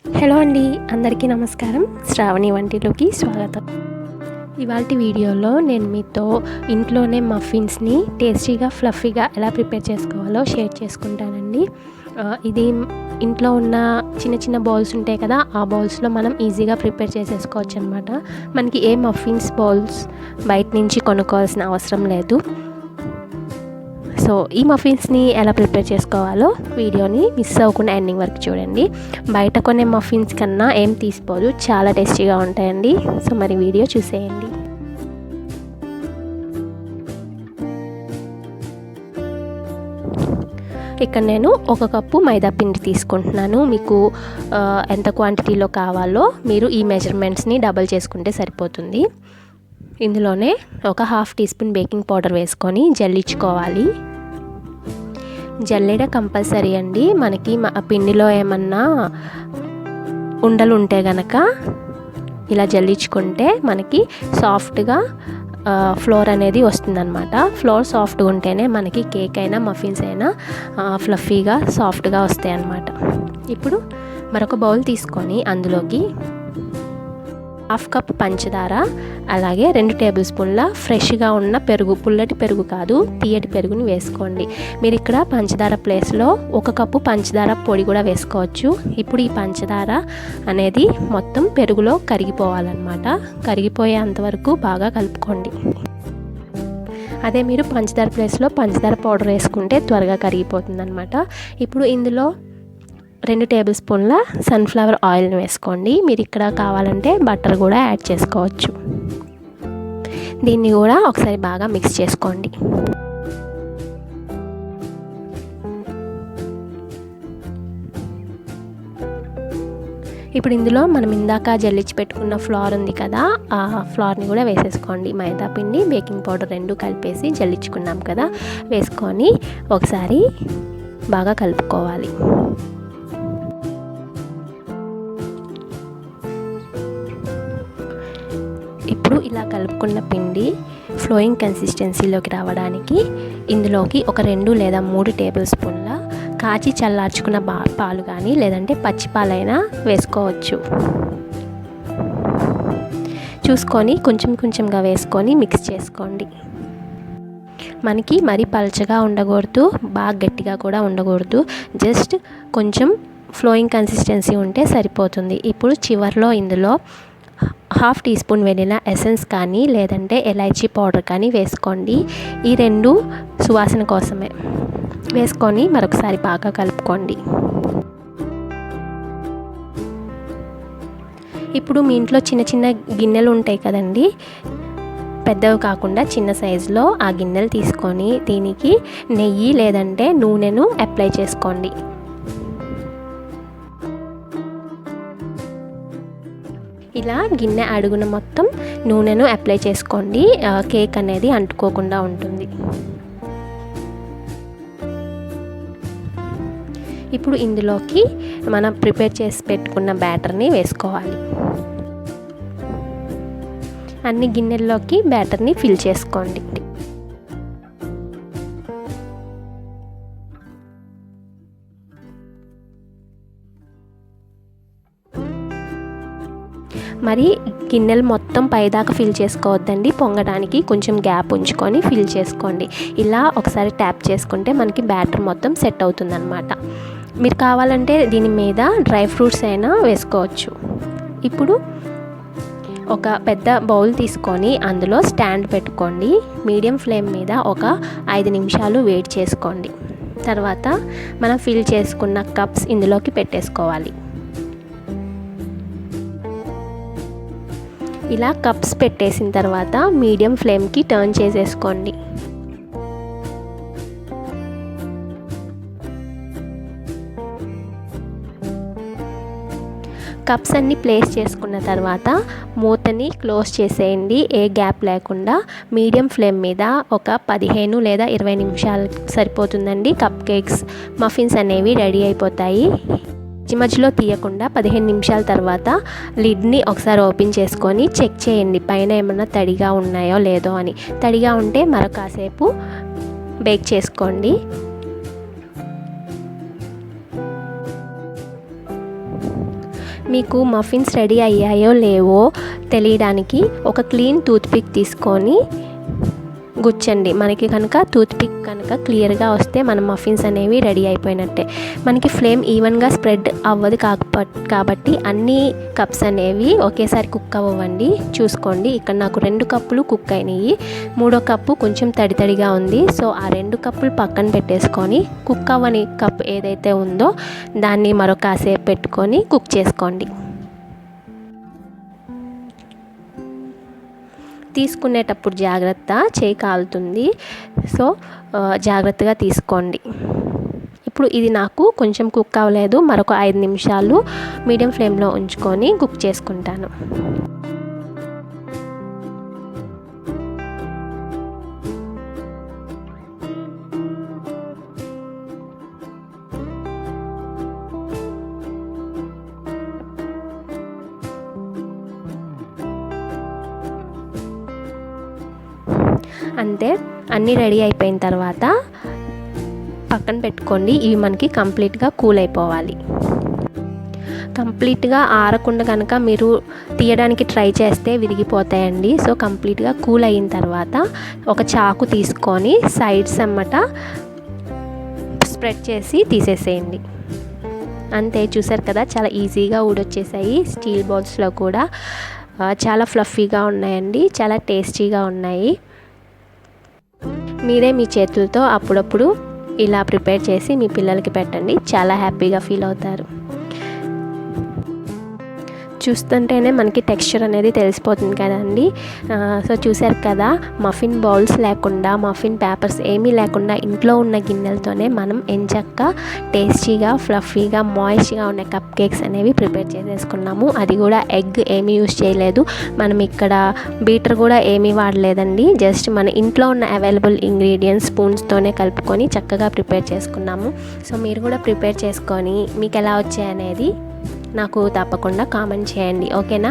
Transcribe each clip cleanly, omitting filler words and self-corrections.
Hello అండి, అందరికీ నమస్కారం. శ్రావణి వంటిల్లుకి స్వాగతం. ఇవాల్టి వీడియోలో నేను మీతో ఇంట్లోనే మఫిన్స్ని టేస్టీగా ఫ్లఫీగా ఎలా ప్రిపేర్ చేసుకోవాలో షేర్ చేసుకుంటానండి. ఇది ఇంట్లో ఉన్న చిన్న చిన్న బౌల్స్ ఉంటాయి కదా, ఆ బౌల్స్లో మనం ఈజీగా ప్రిపేర్ చేసేసుకోవచ్చు అనమాట. మనకి ఏ మఫిన్స్ బౌల్స్ బయట నుంచి కొనుక్కోవాల్సిన అవసరం లేదు. సో ఈ మఫిన్స్ని ఎలా ప్రిపేర్ చేసుకోవాలో వీడియోని మిస్ అవ్వకుండా ఎండింగ్ వరకు చూడండి. బయట కొనే మఫిన్స్ కన్నా ఏం తీసిపోదు, చాలా టేస్టీగా ఉంటాయండి. సో మరి వీడియో చూసేయండి. ఇక్కడ నేను 1 కప్పు మైదా పిండి తీసుకుంటున్నాను. మీకు ఎంత క్వాంటిటీలో కావాలో మీరు ఈ మెజర్మెంట్స్ని డబల్ చేసుకుంటే సరిపోతుంది. ఇందులోనే ఒక 1/2 టీ స్పూన్ బేకింగ్ పౌడర్ వేసుకొని జల్లించుకోవాలి. జల్లెడ కంపల్సరీ అండి. మనకి పిండిలో ఏమన్నా ఉండలు ఉంటే గనక ఇలా జల్లించుకుంటే మనకి సాఫ్ట్గా ఫ్లోర్ అనేది వస్తుందన్నమాట. ఫ్లోర్ సాఫ్ట్గా ఉంటేనే మనకి కేక్ అయినా మఫిన్స్ అయినా ఫ్లఫీగా సాఫ్ట్గా వస్తాయి అన్నమాట. ఇప్పుడు మరొక బౌల్ తీసుకొని అందులోకి 1/2 కప్ పంచదార, అలాగే 2 టేబుల్ స్పూన్ల ఫ్రెష్గా ఉన్న పెరుగు, పుల్లటి పెరుగు కాదు తీయటి పెరుగుని వేసుకోండి. మీరు ఇక్కడ పంచదార ప్లేస్లో 1 కప్పు పంచదార పొడి కూడా వేసుకోవచ్చు. ఇప్పుడు ఈ పంచదార అనేది మొత్తం పెరుగులో కరిగిపోవాలన్నమాట. కరిగిపోయేంతవరకు బాగా కలుపుకోండి. అదే మీరు పంచదార ప్లేస్లో పంచదార పౌడర్ వేసుకుంటే త్వరగా కరిగిపోతుంది అనమాట. ఇప్పుడు ఇందులో 2 టేబుల్ స్పూన్ల సన్ఫ్లవర్ ఆయిల్ని వేసుకోండి. మీరు ఇక్కడ కావాలంటే బటర్ కూడా యాడ్ చేసుకోవచ్చు. దీన్ని కూడా ఒకసారి బాగా మిక్స్ చేసుకోండి. ఇప్పుడు ఇందులో మనం ఇందాక జల్లించి పెట్టుకున్న ఫ్లోర్ ఉంది కదా, ఆ ఫ్లోర్ని కూడా వేసేసుకోండి. మైదా పిండి, బేకింగ్ పౌడర్ 2 కలిపేసి జల్లించుకున్నాం కదా, వేసుకొని ఒకసారి బాగా కలుపుకోవాలి. ఇప్పుడు ఇలా కలుపుకున్న పిండి ఫ్లోయింగ్ కన్సిస్టెన్సీలోకి రావడానికి ఇందులోకి ఒక 2 లేదా 3 టేబుల్ స్పూన్ల కాచి చల్లార్చుకున్న పాలు కానీ లేదంటే పచ్చి పాలైనా వేసుకోవచ్చు. చూసుకొని కొంచెం కొంచెంగా వేసుకొని మిక్స్ చేసుకోండి. మనకి మరీ పల్చగా ఉండకూడదు, బాగా గట్టిగా కూడా ఉండకూడదు. జస్ట్ కొంచెం ఫ్లోయింగ్ కన్సిస్టెన్సీ ఉంటే సరిపోతుంది. ఇప్పుడు చివర్లో ఇందులో 1/2 టీ స్పూన్ వెనిలా ఎసెన్స్ కానీ లేదంటే ఎలైచీ పౌడర్ కానీ వేసుకోండి. ఈ 2 సువాసన కోసమే వేసుకొని మరొకసారి బాగా కలుపుకోండి. ఇప్పుడు మీ ఇంట్లో చిన్న చిన్న గిన్నెలు ఉంటాయి కదండి, పెద్దవి కాకుండా చిన్న సైజులో ఆ గిన్నెలు తీసుకొని దీనికి నెయ్యి లేదంటే నూనెను అప్లై చేసుకోండి. ఇలా గిన్నె అడుగున మొత్తం నూనెను అప్లై చేసుకోండి. కేక్ అనేది అంటుకోకుండా ఉంటుంది. ఇప్పుడు ఇందులోకి మనం ప్రిపేర్ చేసి పెట్టుకున్న బ్యాటర్ని వేసుకోవాలి. అన్ని గిన్నెల్లోకి బ్యాటర్ని ఫిల్ చేసుకోండి. మరి గిన్నెలు మొత్తం పైదాకా ఫిల్ చేసుకోవద్దండి, పొంగడానికి కొంచెం గ్యాప్ ఉంచుకొని ఫిల్ చేసుకోండి. ఇలా ఒకసారి ట్యాప్ చేసుకుంటే మనకి బ్యాటర్ మొత్తం సెట్ అవుతుందన్నమాట. మీరు కావాలంటే దీని మీద డ్రై ఫ్రూట్స్ అయినా వేసుకోవచ్చు. ఇప్పుడు ఒక పెద్ద బౌల్ తీసుకొని అందులో స్టాండ్ పెట్టుకోండి. మీడియం ఫ్లేమ్ మీద ఒక 5 నిమిషాలు వెయిట్ చేసుకోండి. తర్వాత మనం ఫిల్ చేసుకున్న కప్స్ ఇందులోకి పెట్టేసుకోవాలి. ఇలా కప్స్ పెట్టేసిన తర్వాత మీడియం ఫ్లేమ్కి టర్న్ చేసేసుకోండి. కప్స్ అన్ని ప్లేస్ చేసుకున్న తర్వాత మూతని క్లోజ్ చేసేయండి. ఏ గ్యాప్ లేకుండా మీడియం ఫ్లేమ్ మీద ఒక 15 లేదా 20 నిమిషాలు సరిపోతుందండి. కప్ కేక్స్ మఫిన్స్ అనేవి రెడీ అయిపోతాయి. మధ్యలో తీయకుండా 15 నిమిషాల తర్వాత లిడ్ని ఒకసారి ఓపెన్ చేసుకొని చెక్ చేయండి పైన ఏమన్నా తడిగా ఉన్నాయో లేదో అని. తడిగా ఉంటే మరొకసేపు బేక్ చేసుకోండి. మీకు మఫిన్స్ రెడీ అయ్యాయో లేవో తెలియడానికి ఒక క్లీన్ టూత్పిక్ తీసుకొని గుచ్చండి. మనకి కనుక టూత్పిక్ కనుక క్లియర్గా వస్తే మన మఫిన్స్ అనేవి రెడీ అయిపోయినట్టే. మనకి ఫ్లేమ్ ఈవెన్గా స్ప్రెడ్ అవ్వదు కాబట్టి అన్ని కప్స్ అనేవి ఒకేసారి కుక్ అవ్వండి. చూసుకోండి, ఇక్కడ నాకు 2 కప్పులు కుక్ అయినాయి, 3వ కప్పు కొంచెం తడిగా ఉంది. సో ఆ 2 కప్పులు పక్కన పెట్టేసుకొని కుక్ అవ్వని కప్ ఏదైతే ఉందో దాన్ని మరొక కాసేపు పెట్టుకొని కుక్ చేసుకోండి. తీసుకునేటప్పుడు జాగ్రత్త, చేయి కాలుతుంది. సో జాగ్రత్తగా తీసుకోండి. ఇప్పుడు ఇది నాకు కొంచెం కుక్ అవ్వలేదు, మరొక 5 నిమిషాలు మీడియం ఫ్లేమ్లో ఉంచుకొని కుక్ చేసుకుంటాను. అంతే, అన్నీ రెడీ అయిపోయిన తర్వాత పక్కన పెట్టుకోండి. ఇవి మనకి కంప్లీట్గా కూల్ అయిపోవాలి. కంప్లీట్గా ఆరకుండా కనుక మీరు తీయడానికి ట్రై చేస్తే విరిగిపోతాయండి. సో కంప్లీట్గా కూల్ అయిన తర్వాత ఒక చాకు తీసుకొని సైడ్స్ అన్నమాట స్ప్రెడ్ చేసి తీసేసేయండి. అంతే, చూసారు కదా, చాలా ఈజీగా ఊడొచ్చేసాయి. స్టీల్ బౌల్స్లో కూడా చాలా ఫ్లఫీగా ఉన్నాయండి, చాలా టేస్టీగా ఉన్నాయి. మీరే మీ చేతులతో అప్పుడప్పుడు ఇలా ప్రిపేర్ చేసి మీ పిల్లలకి పెట్టండి, చాలా హ్యాపీగా ఫీల్ అవుతారు. చూస్తుంటేనే మనకి టెక్స్చర్ అనేది తెలిసిపోతుంది కదండి. సో చూసారు కదా, మఫిన్ బౌల్స్ లేకుండా, మఫిన్ పేపర్స్ ఏమీ లేకుండా ఇంట్లో ఉన్న గిన్నెలతోనే మనం ఎంచక్కా టేస్టీగా, ఫ్లఫీగా, మాయిస్ట్గా ఉన్న కప్ కేక్స్ అనేవి ప్రిపేర్ చేసేసుకున్నాము. అది కూడా ఎగ్ ఏమీ యూస్ చేయలేదు, మనం ఇక్కడ బీటర్ కూడా ఏమీ వాడలేదండి. జస్ట్ మన ఇంట్లో ఉన్న అవైలబుల్ ఇంగ్రీడియంట్స్ స్పూన్స్తోనే కలుపుకొని చక్కగా ప్రిపేర్ చేసుకున్నాము. సో మీరు కూడా ప్రిపేర్ చేసుకొని మీకు ఎలా వచ్చాయనేది నాకు తప్పకుండా కామెంట్ చేయండి, ఓకేనా?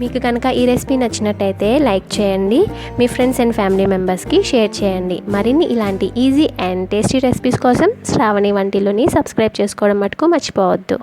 మీకు కనుక ఈ రెసిపీ నచ్చినట్టయితే లైక్ చేయండి, మీ ఫ్రెండ్స్ అండ్ ఫ్యామిలీ మెంబర్స్కి షేర్ చేయండి. మరిన్ని ఇలాంటి ఈజీ అండ్ టేస్టీ రెసిపీస్ కోసం శ్రావణి వంటిల్లుని సబ్స్క్రైబ్ చేసుకోవడం మటుకు మర్చిపోవద్దు.